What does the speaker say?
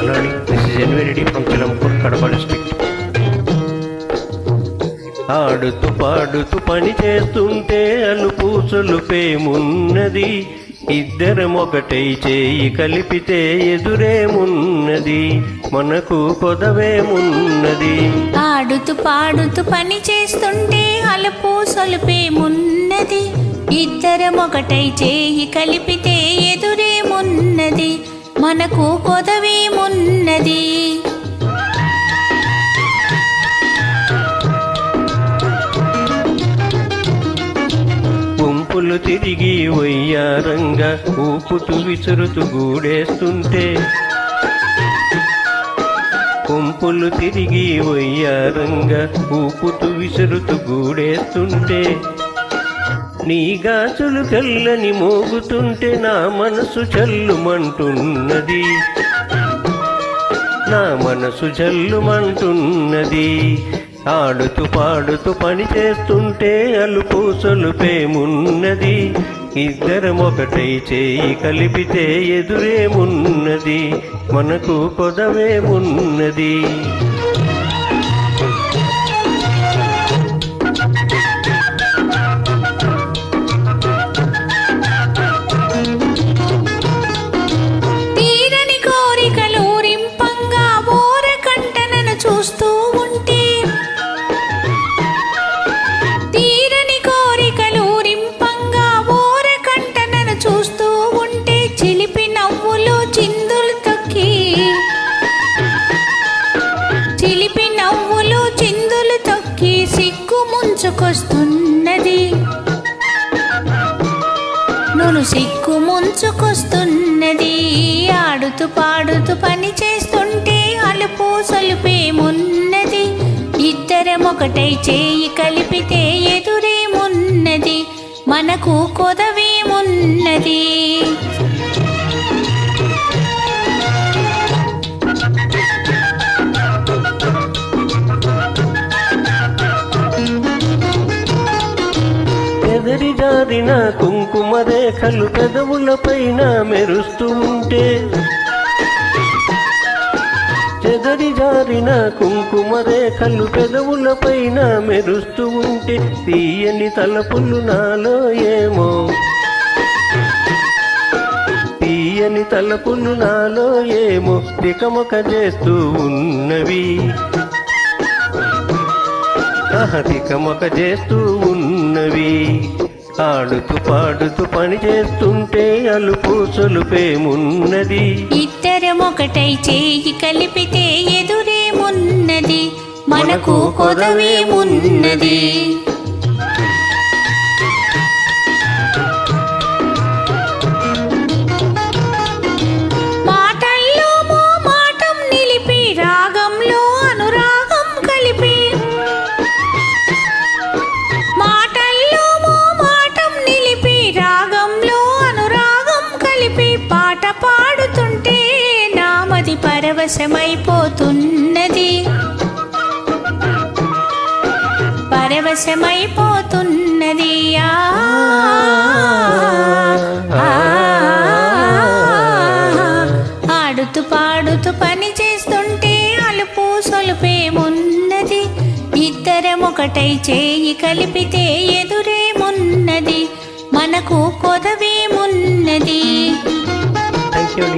Kalani. This is NVD from Chilampur, Kadapa district. ఆడుతూ పాడుతూ పని చేస్తుంటే అలుపు సొలుపేమున్నది, ఇద్దరం ఒకటై చేయి కలిపితే ఎదురేమున్నది, మనకు కొదవేమున్నది. ఆడుతూ పాడుతూ పని చేస్తుంటే అలుపు సొలుపేమున్నది, ఇద్దరం ఒకటై చేయి కలిపితే ఎదురేమున్నది, మనకు కొదవేమున్నది. గుంపులు తిరిగి వయ్యారంగా ఊపుతూ విసురుతూ గూడేస్తుంటే, గుంపులు తిరిగి వయ్యారంగా ఊపుతూ విసురుతూ గూడేస్తుంటే, నీ గాజులు తెల్లని మోగుతుంటే నా మనసు జల్లుమంటున్నది, నా మనసు జల్లుమంటున్నది. ఆడుతూ పాడుతూ పని చేస్తుంటే అలుపు సొలుపేమున్నది, ఇద్దరం ఒకటై చేయి కలిపితే ఎదురేమున్నది, మనకు కొదవేమున్నది. తీరని కోరికలు రింపంగా ఓరకంటనను చూస్తూ ఉంటే, తీరని కోరికలు రింపంగా ఓరకంటనను చూస్తూ ఉంటే, చిలిపి నవ్వులు చిందులు తొక్కి, చిలిపి నవ్వులు చిందులు తొక్కి సిగ్గు ముంచుకొస్తున్నది, నన్ను సిగ్గు ముంచుకొస్తున్నది. ఆడుతూ పాడుతూ పని చేస్తుంటే అలుపు సొలుపేమున్నది, ఇద్దరం ఒకటై చేయి కలిపితే ఎదురేమున్నది, మనకు కొదవేమున్నది. ఎదరి జారిన కుంకుమ రేఖలు పెదవులపైన మెరుస్తూ ఉంటే, చెదరి జారిన కుంకుమ రేఖలు పెదవులపైన మెరుస్తూ ఉంటే, తీయని తలపులు నాలో ఏమో, తీయని తలపులు నాలో ఏమో తికమక చేస్తూ ఉన్నవి, తికమక చేస్తూ ఉన్నవి. ఆడుతూ పాడుతూ పని చేస్తుంటే అలుపు సొలుపేమున్నది, ఇద్దరం ఒకటై చేయి కలిపితే ఎదురేమున్నది, మనకు కొదవేమున్నది. మాటల్లో మోమాటం నిలిపి రాగంలో అనురాగం కలిపి, మాటల్లో మోమాటం నిలిపి రాగంలో అనురాగం కలిపి, పాట పాడుతుంటే నామది పరవశమైపోతున్నది, పరవశమైపోతున్నది. ఆడుతూ పాడుతూ పని చేస్తుంటే అలుపు సొలుపేమున్నది, ఇద్దరం ఒకటై చేయి కలిపితే ఎదురేమున్నది, మనకు కొదవేమున్నది. Thank you.